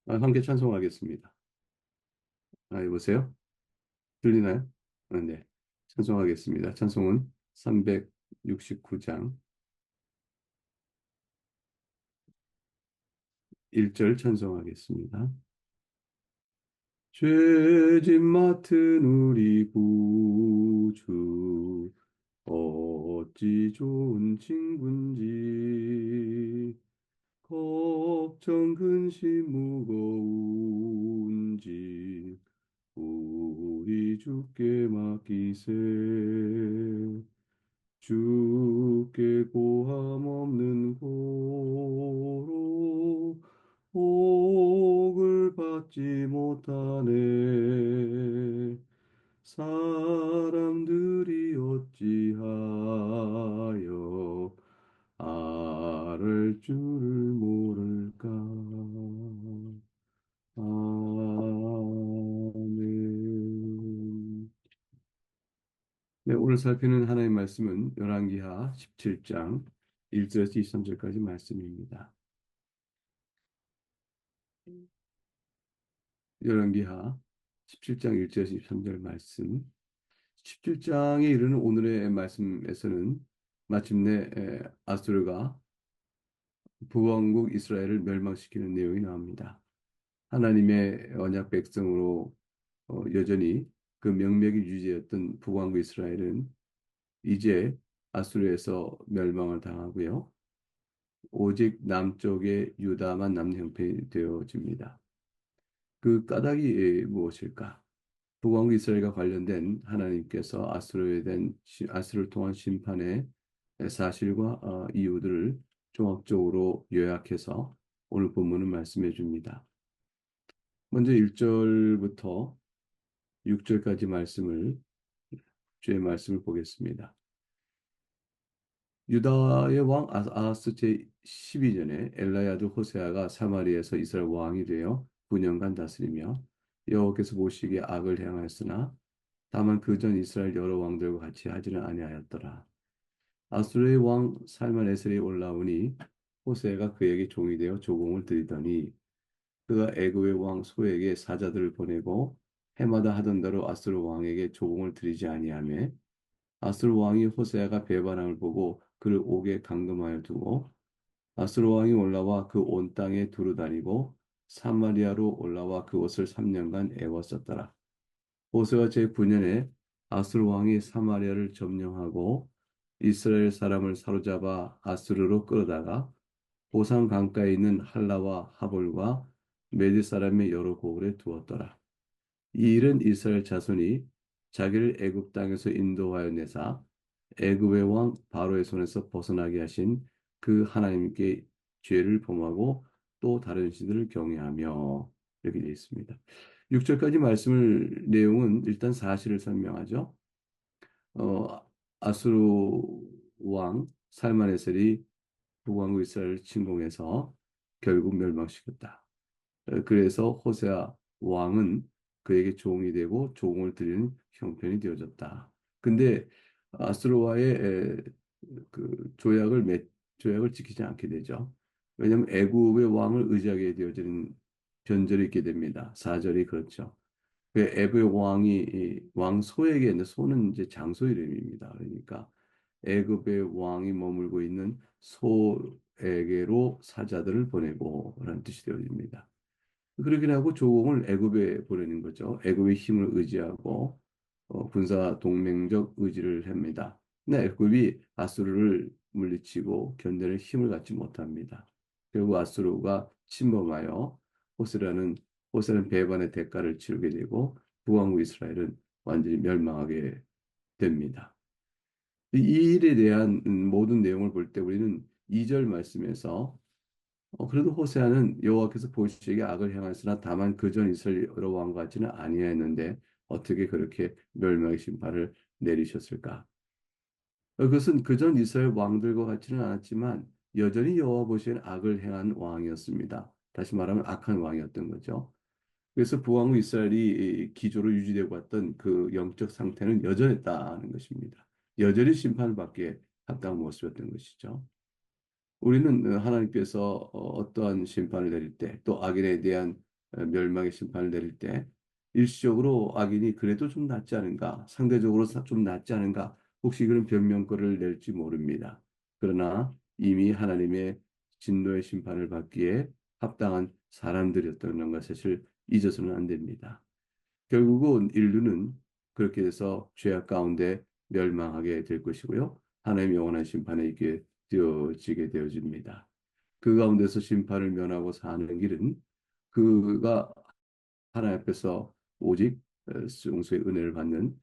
함께 찬송하겠습니다. 여보세요? 들리나요? 네. 찬송하겠습니다. 찬송은 369장 1절 찬송하겠습니다. 죄짐 맡은 우리 구주 어찌 좋은 친군지 걱정 근심 무거운지 우리 주께 맡기세 주께 고함 없는 고로 복을 받지 못하네 사람들이 어찌하여 아를 줄을 모를까 아멘. 네, 오늘 살피는 하나님의 말씀은 열왕기하 17장 1절에서 23절까지 말씀입니다. 열왕기하 17장 1절에서 23절 말씀. 17장에 이르는 오늘의 말씀에서는 마침내 아수르가 북왕국 이스라엘을 멸망시키는 내용이 나옵니다. 하나님의 언약 백성으로 여전히 그 명맥이 유지했던 북왕국 이스라엘은 이제 아수르에서 멸망을 당하고요. 오직 남쪽의 유다만 남는 형편이 되어집니다. 그 까닭이 무엇일까? 북왕국 이스라엘과 관련된 하나님께서 아수르를 통한 심판의 사실과 이유들을 종합적으로 요약해서 오늘 본문은 말씀해 줍니다. 먼저 1절부터 6절까지 주의 말씀을 보겠습니다. 유다의 왕 아하스 제12년에 엘라의 아들 호세아가 사마리아에서 이스라엘 왕이 되어 9년간 다스리며 여호와께서 보시기에 악을 행하였으나 다만 그 전 이스라엘 여러 왕들과 같이 하지는 아니하였더라. 아수르의 왕 살만에셀이 올라오니 호세아가 그에게 종이 되어 조공을 드리더니 그가 애굽의 왕 소에게 사자들을 보내고 해마다 하던 대로 아수르 왕에게 조공을 드리지 아니하며 아수르 왕이 호세아가 배반함을 보고 그를 옥에 감금하여 두고 아수르 왕이 올라와 그 온 땅에 두루 다니고 사마리아로 올라와 그곳을 3년간 애웠었더라. 호세아 제9년에 아수르 왕이 사마리아를 점령하고 이스라엘 사람을 사로잡아 아수르로 끌어다가 고산 강가에 있는 할라와 하볼과 메디 사람의 여러 고을에 두었더라. 이 일은 이스라엘 자손이 자기를 애굽 땅에서 인도하여 내사 애굽의 왕 바로의 손에서 벗어나게 하신 그 하나님께 죄를 범하고 또 다른 신들을 경외하며 이렇게 되어 있습니다. 6절까지 말씀을 내용은 일단 사실을 설명하죠. 아수르 왕 살만에셀이 북왕국 이스라엘을 침공해서 결국 멸망시켰다. 그래서 호세아 왕은 그에게 종이 되고 종을 드리는 형편이 되어졌다. 근데 아수르와의 그 조약을 지키지 않게 되죠. 왜냐하면 애굽의 왕을 의지하게 되어지는 변절이 있게 됩니다. 사절이 그렇죠. 그 애굽의 왕이 왕 소에게 있는 소는 이제 장소 이름입니다. 그러니까 애굽의 왕이 머물고 있는 소에게로 사자들을 보내고 라는 뜻이 되어집니다. 그러긴 하고 조공을 애굽에 보내는 거죠. 애굽의 힘을 의지하고 군사 동맹적 의지를 합니다. 근데 애굽이 아수르를 물리치고 견뎌낼 힘을 갖지 못합니다. 결국 아수르가 침범하여 호세라는 호세는 배반의 대가를 치르게 되고 북왕국 이스라엘은 완전히 멸망하게 됩니다. 이 일에 대한 모든 내용을 볼 때 우리는 2절 말씀에서 그래도 호세아는 여호와께서 보시기에 악을 행하였으나 다만 그전 이스라엘 여러 왕과 같지는 아니하였는데 어떻게 그렇게 멸망의 심판을 내리셨을까? 그것은 그전 이스라엘 왕들과 같지는 않았지만 여전히 여호와 보시기에는 악을 행한 왕이었습니다. 다시 말하면 악한 왕이었던 거죠. 그래서 부왕국 이스라엘이 기조로 유지되고 왔던 그 영적 상태는 여전했다는 것입니다. 여전히 심판을 받기에 합당한 모습이었던 것이죠. 우리는 하나님께서 어떠한 심판을 내릴 때, 또 악인에 대한 멸망의 심판을 내릴 때 일시적으로 악인이 그래도 좀 낫지 않은가, 상대적으로 좀 낫지 않은가, 혹시 그런 변명거리를 낼지 모릅니다. 그러나 이미 하나님의 진노의 심판을 받기에 합당한 사람들이었다는 것을 잊어서는 안 됩니다. 결국은 인류는 그렇게 해서 죄악 가운데 멸망하게 될 것이고요. 하나님의 영원한 심판에 있게 되어지게 되어집니다. 그 가운데서 심판을 면하고 사는 길은 그가 하나님 앞에서 오직 용서의 은혜를 받는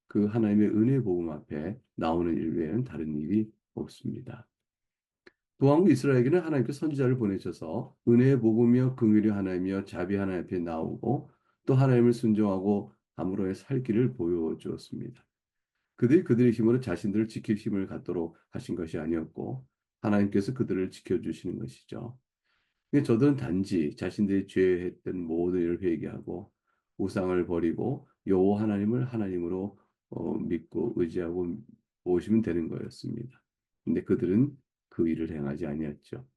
그 하나님의 은혜 복음 앞에 나오는 일 외에는 다른 일이 없습니다. 또한 이스라엘에게는 하나님께 선지자를 보내셔서 은혜의 복음이여 긍휼의 하나님이여 자비 하나님 앞에 나오고 또 하나님을 순종하고 함으로의 살 길을 보여주었습니다. 그들이 그들의 힘으로 자신들을 지킬 힘을 갖도록 하신 것이 아니었고 하나님께서 그들을 지켜주시는 것이죠. 근데 저들은 단지 자신들이 죄했던 모든 일을 회개하고 우상을 버리고 여호와 하나님을 하나님으로 믿고 의지하고 오시면 되는 거였습니다. 근데 그들은 그 일을 행하지 아니했죠.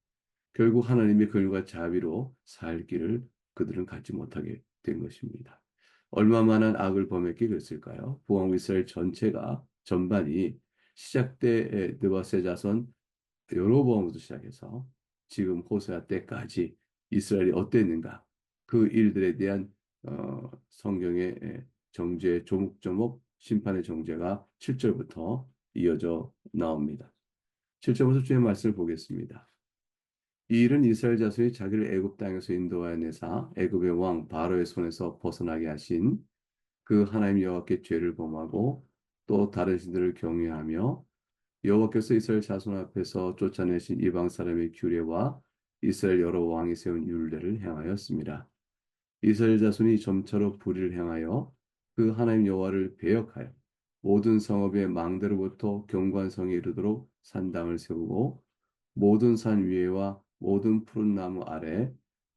결국 하나님의 긍휼과 자비로 살 길을 그들은 갖지 못하게 된 것입니다. 얼마만한 악을 범했기에 그랬을까요? 북왕 이스라엘 전체가 전반이 시작 때 느바세 자손 여로보암부터 시작해서 지금 호세아 때까지 이스라엘이 어땠는가? 그 일들에 대한 성경의 정죄 조목조목 심판의 정죄가 7절부터 이어져 나옵니다. 7절부터 주의 말씀을 보겠습니다. 이 일은 이스라엘 자손이 자기를 애굽 땅에서 인도하여 내사 애굽의 왕 바로의 손에서 벗어나게 하신 그 하나님 여호와께 죄를 범하고 또 다른 신들을 경외하며 여호와께서 이스라엘 자손 앞에서 쫓아내신 이방 사람의 규례와 이스라엘 여러 왕이 세운 율례를 행하였습니다. 이스라엘 자손이 점차로 불의를 행하여 그 하나님 여호와를 배역하여 모든 성읍의 망대로부터 경관성에 이르도록 산당을 세우고 모든 산 위에와 모든 푸른 나무 아래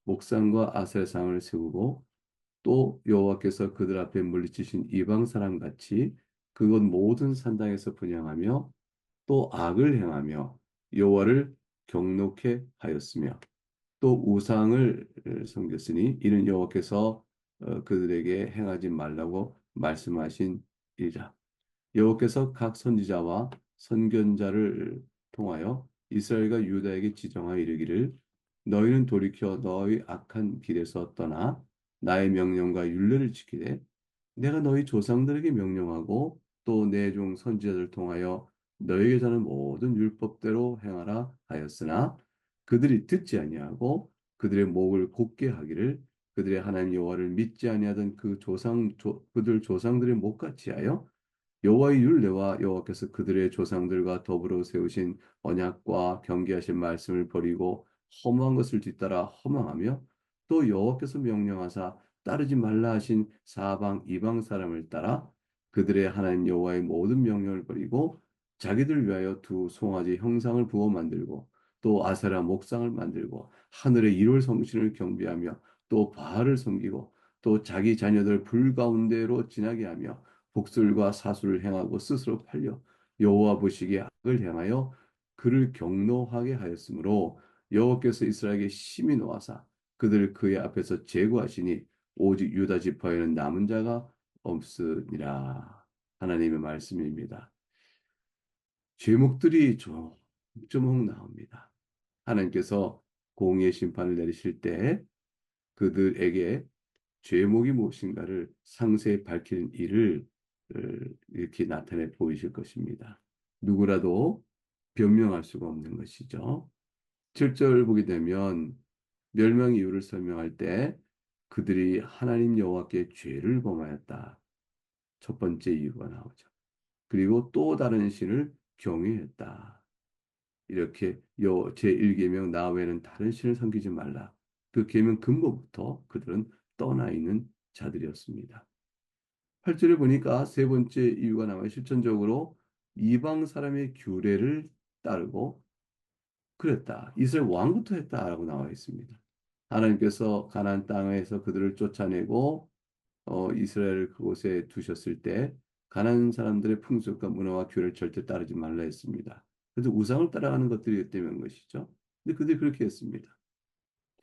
목상과 아세상을 세우고 또 여호와께서 그들 앞에 물리치신 이방 사람 같이 그곳 모든 산당에서 분향하며 또 악을 행하며 여호와를 경노케 하였으며 또 우상을 섬겼으니 이는 여호와께서 그들에게 행하지 말라고 말씀하신 일이라. 여호와께서 각 선지자와 선견자를 통하여 이스라엘과 유다에게 지정하여 이르기를 너희는 돌이켜 너희 악한 길에서 떠나 나의 명령과 율례를 지키되 내가 너희 조상들에게 명령하고 또 내 종 선지자들 통하여 너에게 전한 모든 율법대로 행하라 하였으나 그들이 듣지 아니하고 그들의 목을 곧게 하기를 그들의 하나님 여호와를 믿지 아니하던 그들 조상들의 목같이 하여 여호와의 율례와 여호와께서 그들의 조상들과 더불어 세우신 언약과 경계하신 말씀을 버리고 허무한 것을 뒤따라 허망하며 또 여호와께서 명령하사 따르지 말라 하신 사방 이방 사람을 따라 그들의 하나님 여호와의 모든 명령을 버리고 자기들 위하여 두 송아지 형상을 부어 만들고 또 아세라 목상을 만들고 하늘의 일월 성신을 경배하며 또 바알을 섬기고 또 자기 자녀들 불 가운데로 지나게 하며 복술과 사술을 행하고 스스로 팔려 여호와 보시기에 악을 행하여 그를 경노하게 하였으므로 여호와께서 이스라엘에게 심히 노하사 그들을 그의 앞에서 제거하시니 오직 유다 지파에는 남은 자가 없으니라. 하나님의 말씀입니다. 제목들이 조목조목 나옵니다. 하나님께서 공의의 심판을 내리실 때 그들에게 죄목이 무엇인가를 상세히 밝히는 일을 이렇게 나타내 보이실 것입니다. 누구라도 변명할 수가 없는 것이죠. 7절 보게 되면 멸망 이유를 설명할 때 그들이 하나님 여호와께 죄를 범하였다. 첫 번째 이유가 나오죠. 그리고 또 다른 신을 경외했다. 이렇게 제1계명 나 외에는 다른 신을 섬기지 말라. 그 계명 근본부터 그들은 떠나 있는 자들이었습니다. 8절에 보니까 세 번째 이유가 나와요. 실천적으로 이방 사람의 규례를 따르고 그랬다. 이스라엘 왕부터 했다라고 나와 있습니다. 하나님께서 가나안 땅에서 그들을 쫓아내고 이스라엘을 그곳에 두셨을 때 가나안 사람들의 풍습과 문화와 규례를 절대 따르지 말라 했습니다. 그래서 우상을 따라가는 것들이 때문인 것이죠. 근데 그들이 그렇게 했습니다.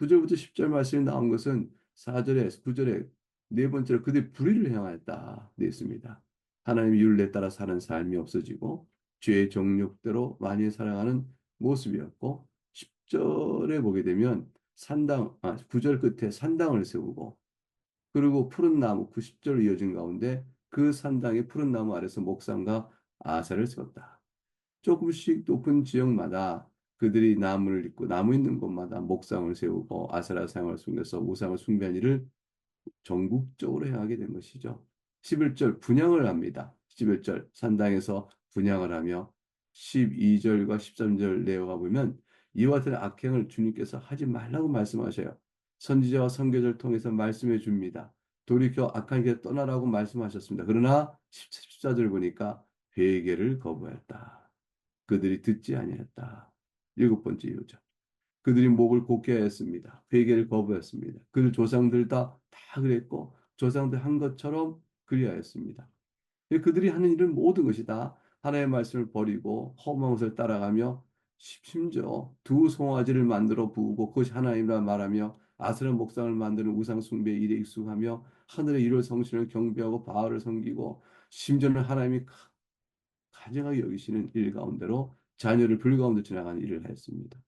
9절부터 10절 말씀이 나온 것은 4절에 9절에 네 번째로 그들이 불의를 행하였다 되어 있습니다. 하나님의 율례에 따라 사는 삶이 없어지고 죄의 정욕대로 많이 살아가는 모습이었고 10절에 보게 되면 9절 끝에 산당을 세우고 그리고 푸른 나무 90절 이어진 가운데 그 산당의 푸른 나무 아래서 목상과 아사를 세웠다. 조금씩 높은 지역마다 그들이 나무를 잇고 나무 있는 곳마다 목상을 세우고 아세라 상을 숨겨서 우상을 숭배한 일을 전국적으로 행하게 된 것이죠. 11절 분향을 합니다. 11절 산당에서 분향을 하며 12절과 13절 내려가 보면 이와 같은 악행을 주님께서 하지 말라고 말씀하셔요. 선지자와 선교사를 통해서 말씀해 줍니다. 돌이켜 악한 길 떠나라고 말씀하셨습니다. 그러나 14절 보니까 회개를 거부했다. 그들이 듣지 아니했다. 일곱 번째 이유죠. 그들이 목을 곧게 하였습니다. 회개를 거부했습니다. 그 조상들 다 그랬고 조상들 한 것처럼 그리하였습니다. 그들이 하는 일은 모든 것이 다 하나님의 말씀을 버리고 험한 것을 따라가며 심지어 두 송아지를 만들어 부으고 그것이 하나님이라 말하며 아스라 목상을 만드는 우상 숭배 일에 익숙하며 하늘의 일월 성신을 경배하고 바알을 섬기고 심지어는 하나님이 가증하게 여기시는 일 가운데로 자녀를 불 가운데 지나가는 일을 하였습니다.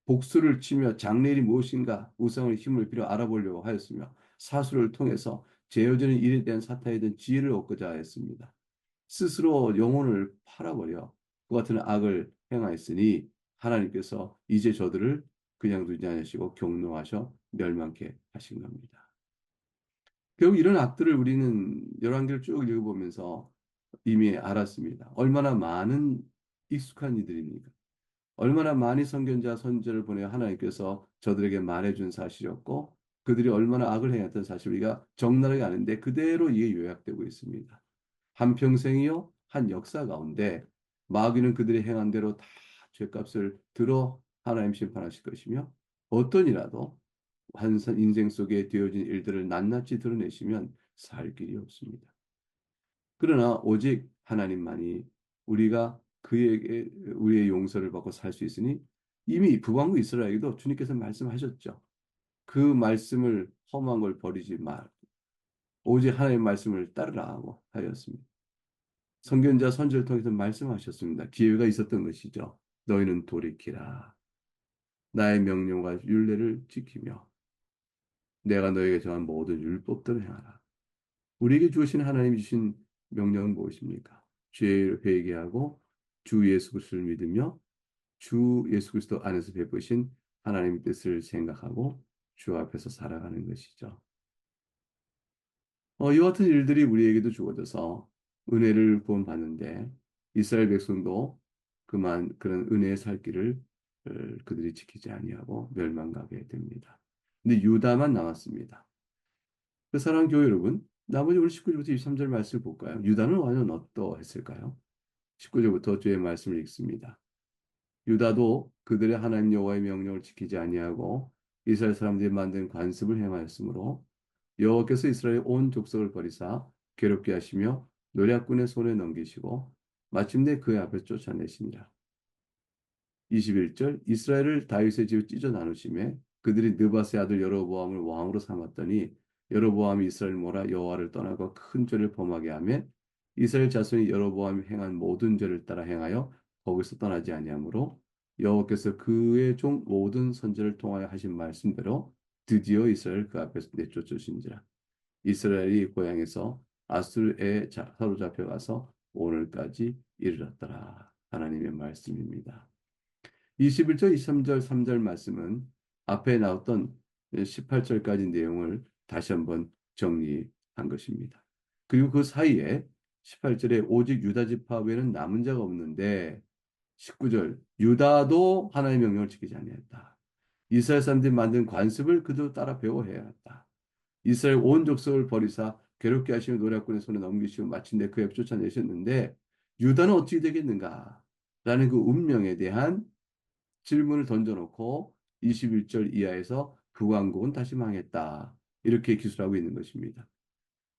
복수를 치며 장래일이 무엇인가 우상의 힘을 빌어 알아보려고 하였으며 사수를 통해서 제어지는 일에 대한 사타에 대한 지혜를 얻고자 하였습니다. 스스로 영혼을 팔아버려 그 같은 악을 행하였으니 하나님께서 이제 저들을 그냥 두지 않으시고 경노하셔 멸망케 하신 겁니다. 결국 이런 악들을 우리는 열왕기를 쭉 읽어보면서 이미 알았습니다. 얼마나 많은 익숙한 이들입니까? 얼마나 많이 선견자 선지자를 보내 하나님께서 저들에게 말해준 사실이었고 그들이 얼마나 악을 행했던 사실을 우리가 적나라하게 아는데 그대로 이게 요약되고 있습니다. 한평생이요 한 역사 가운데 마귀는 그들이 행한 대로 다 죄값을 들어 하나님 심판하실 것이며 어떤 이라도 한산 인생 속에 되어진 일들을 낱낱이 드러내시면 살 길이 없습니다. 그러나 오직 하나님만이 우리가 그에게 우리의 용서를 받고 살 수 있으니 이미 북왕국 이스라엘에도 주님께서 말씀하셨죠. 그 말씀을 험한 걸 버리지 말. 오직 하나님의 말씀을 따르라고 하였습니다. 선견자 선지를 통해서 말씀하셨습니다. 기회가 있었던 것이죠. 너희는 돌이키라. 나의 명령과 율례를 지키며 내가 너에게 정한 모든 율법들을 행하라. 우리에게 주신 하나님이 주신 명령은 무엇입니까? 죄를 회개하고 주 예수 그리스도를 믿으며 주 예수 그리스도 안에서 베푸신 하나님의 뜻을 생각하고 주 앞에서 살아가는 것이죠. 이와 같은 일들이 우리에게도 주어져서 은혜를 구원받는데 이스라엘 백성도 그런 은혜의 살 길을 그들이 지키지 아니하고 멸망하게 됩니다. 근데 유다만 남았습니다. 그 사랑하는 교회 여러분, 나머지 우리 19절부터 23절 말씀을 볼까요? 유다는 과연 어떠했을까요? 19절부터 주의 말씀을 읽습니다. 유다도 그들의 하나님 여호와의 명령을 지키지 아니하고 이스라엘 사람들이 만든 관습을 행하였으므로 여호와께서 이스라엘 온 족속을 버리사 괴롭게 하시며 노략군의 손에 넘기시고 마침내 그의 앞에 쫓아내시니라. 21절 이스라엘을 다윗의 집에 찢어 나누심에 그들이 느바스의 아들 여로보암을 왕으로 삼았더니 여로보암이 이스라엘 몰아 여호와를 떠나고 큰 죄를 범하게 하며 이스라엘 자손이 여로보암이 행한 모든 죄를 따라 행하여 거기서 떠나지 아니하므로 여호와께서 그의 종 모든 선지자를 통하여 하신 말씀대로 드디어 이스라엘 그 앞에서 내쫓으신지라. 이스라엘이 고향에서 아수르에 사로잡혀 가서 오늘까지 이르렀더라. 하나님의 말씀입니다. 21절, 23절, 3절 말씀은 앞에 나왔던 18절까지 내용을 다시 한번 정리한 것입니다. 그리고 그 사이에 18절에 오직 유다 지파 외에는 남은 자가 없는데 19절 유다도 하나님의 명령을 지키지 아니했다. 이스라엘 사람들이 만든 관습을 그도 따라 배워해야 했다. 이스라엘 온 족속을 버리사 괴롭게 하시며 노략군의 손에 넘기시고 마침내 그 앞에 쫓아내셨는데 유다는 어떻게 되겠는가? 라는 그 운명에 대한 질문을 던져놓고 21절 이하에서 북왕국은 다시 망했다. 이렇게 기술하고 있는 것입니다.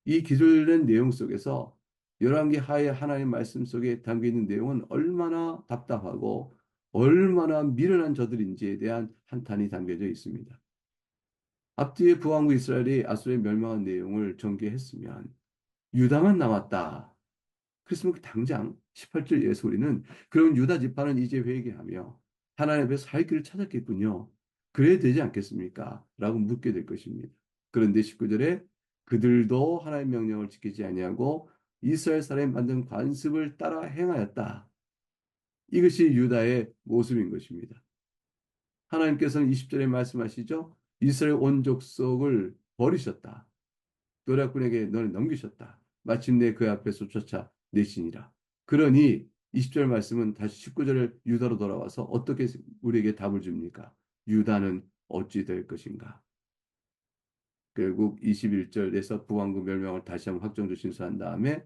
이 기술된 내용 속에서 열왕기 하에 하나님 말씀 속에 담겨 있는 내용은 얼마나 답답하고 얼마나 미련한 저들인지에 대한 한탄이 담겨져 있습니다. 앞뒤에 부왕국 이스라엘이 아수르에 멸망한 내용을 전개했으면 유다만 남았다. 그랬으면 당장 18절에서 우리는 그럼 유다 지파는 이제 회개하며 하나님 앞에 살 길을 찾았겠군요. 그래야 되지 않겠습니까? 라고 묻게 될 것입니다. 그런데 19절에 그들도 하나님의 명령을 지키지 아니하고 이스라엘 사람이 만든 관습을 따라 행하였다. 이것이 유다의 모습인 것입니다. 하나님께서는 20절에 말씀하시죠. 이스라엘 온 족속을 버리셨다. 노략군에게 너는 넘기셨다. 마침내 그 앞에서 쫓아 내시니라. 그러니 20절 말씀은 다시 19절을 유다로 돌아와서 어떻게 우리에게 답을 줍니까? 유다는 어찌 될 것인가? 결국 21절에서 부왕국 멸망을 다시 한번 확정적 신수한 다음에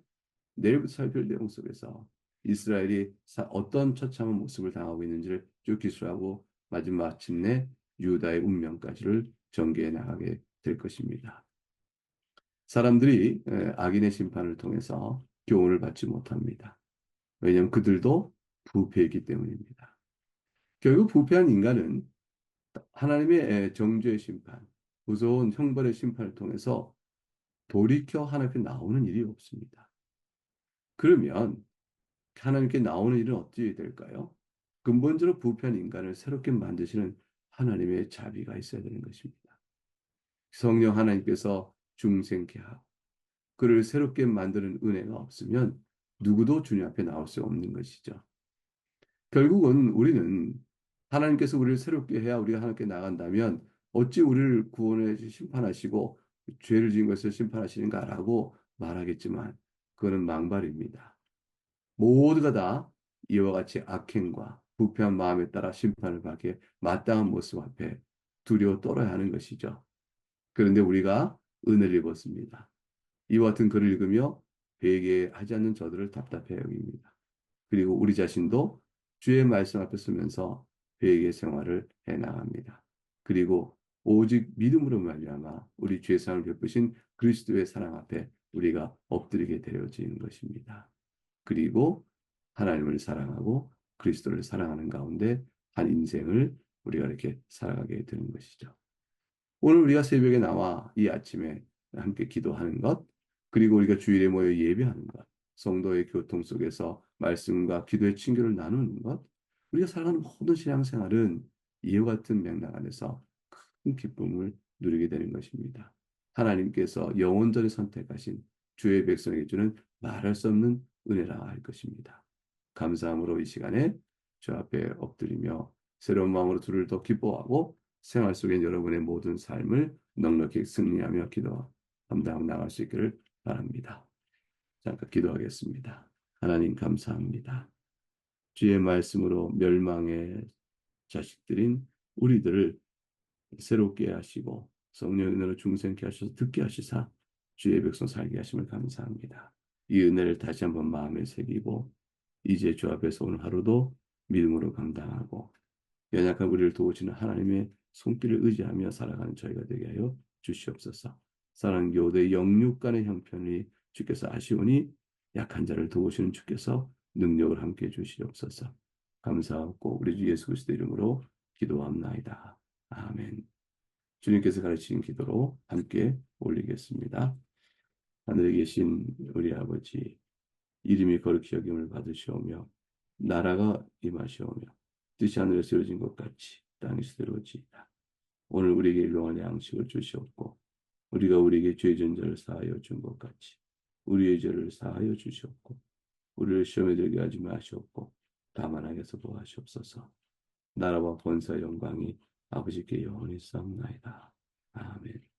내일부터 살필 내용 속에서 이스라엘이 어떤 처참한 모습을 당하고 있는지를 쭉 기술하고 마침내 유다의 운명까지를 전개해 나가게 될 것입니다. 사람들이 악인의 심판을 통해서 교훈을 받지 못합니다. 왜냐하면 그들도 부패했기 때문입니다. 결국 부패한 인간은 하나님의 정죄의 심판, 무서운 형벌의 심판을 통해서 돌이켜 하나님께 나오는 일이 없습니다. 그러면 하나님께 나오는 일은 어찌 될까요? 근본적으로 부패한 인간을 새롭게 만드시는 하나님의 자비가 있어야 되는 것입니다. 성령 하나님께서 중생케 하고 그를 새롭게 만드는 은혜가 없으면 누구도 주님 앞에 나올 수 없는 것이죠. 결국은 우리는 하나님께서 우리를 새롭게 해야 우리가 하나님께 나간다면 어찌 우리를 구원해 심판하시고 죄를 지은 것을 심판하시는가라고 말하겠지만 그거는 망발입니다. 모두가 다 이와 같이 악행과 부패한 마음에 따라 심판을 받게 마땅한 모습 앞에 두려워 떨어야 하는 것이죠. 그런데 우리가 은혜를 입었습니다. 이와 같은 글을 읽으며 회개하지 않는 저들을 답답해 여깁니다. 그리고 우리 자신도 주의 말씀 앞에 서면서 회개 생활을 해 나갑니다. 그리고 오직 믿음으로 말미암아 우리 죄 사함을 베푸신 그리스도의 사랑 앞에 우리가 엎드리게 되어지는 것입니다. 그리고 하나님을 사랑하고 그리스도를 사랑하는 가운데 한 인생을 우리가 이렇게 살아가게 되는 것이죠. 오늘 우리가 새벽에 나와 이 아침에 함께 기도하는 것, 그리고 우리가 주일에 모여 예배하는 것, 성도의 교통 속에서 말씀과 기도의 친교를 나누는 것, 우리가 살아가는 모든 신앙생활은 이와 같은 맥락 안에서 큰 기쁨을 누리게 되는 것입니다. 하나님께서 영원전에 선택하신 주의 백성에게 주는 말할 수 없는 은혜라 할 것입니다. 감사함으로 이 시간에 주 앞에 엎드리며 새로운 마음으로 주를 더 기뻐하고 생활 속에 여러분의 모든 삶을 넉넉히 승리하며 기도 감당 나갈 수 있기를 바랍니다. 잠깐 기도하겠습니다. 하나님 감사합니다. 주의 말씀으로 멸망의 자식들인 우리들을 새롭게 하시고 성령의 은혜로 중생케 하셔서 듣게 하시사 주의 백성 살게 하심을 감사합니다. 이 은혜를 다시 한번 마음에 새기고 이제 주 앞에서 오늘 하루도 믿음으로 감당하고 연약한 우리를 도우시는 하나님의 손길을 의지하며 살아가는 저희가 되게 하여 주시옵소서. 사랑하는 교우들의 영육 간의 형편이 주께서 아시오니 약한 자를 도우시는 주께서 능력을 함께 주시옵소서. 감사하고 우리 주 예수 그리스도 이름으로 기도합나이다. 아멘. 주님께서 가르치신 기도로 함께 올리겠습니다. 하늘에 계신 우리 아버지, 이름이 거룩히 여김을 받으시오며 나라가 임하시오며 뜻이 하늘에서 이루어진 것 같이 땅에서 이루어지이다. 오늘 우리에게 일용할 양식을 주시옵고 우리가 우리에게 죄 진 자를 사하여 준 것 같이 우리의 죄를 사하여 주시옵고 우리를 시험에 들게 하지 마시옵고 다만 악에서 보호하시옵소서. 나라와 권세 영광이 아버지께 영원히 쌓옵나이다. 아멘.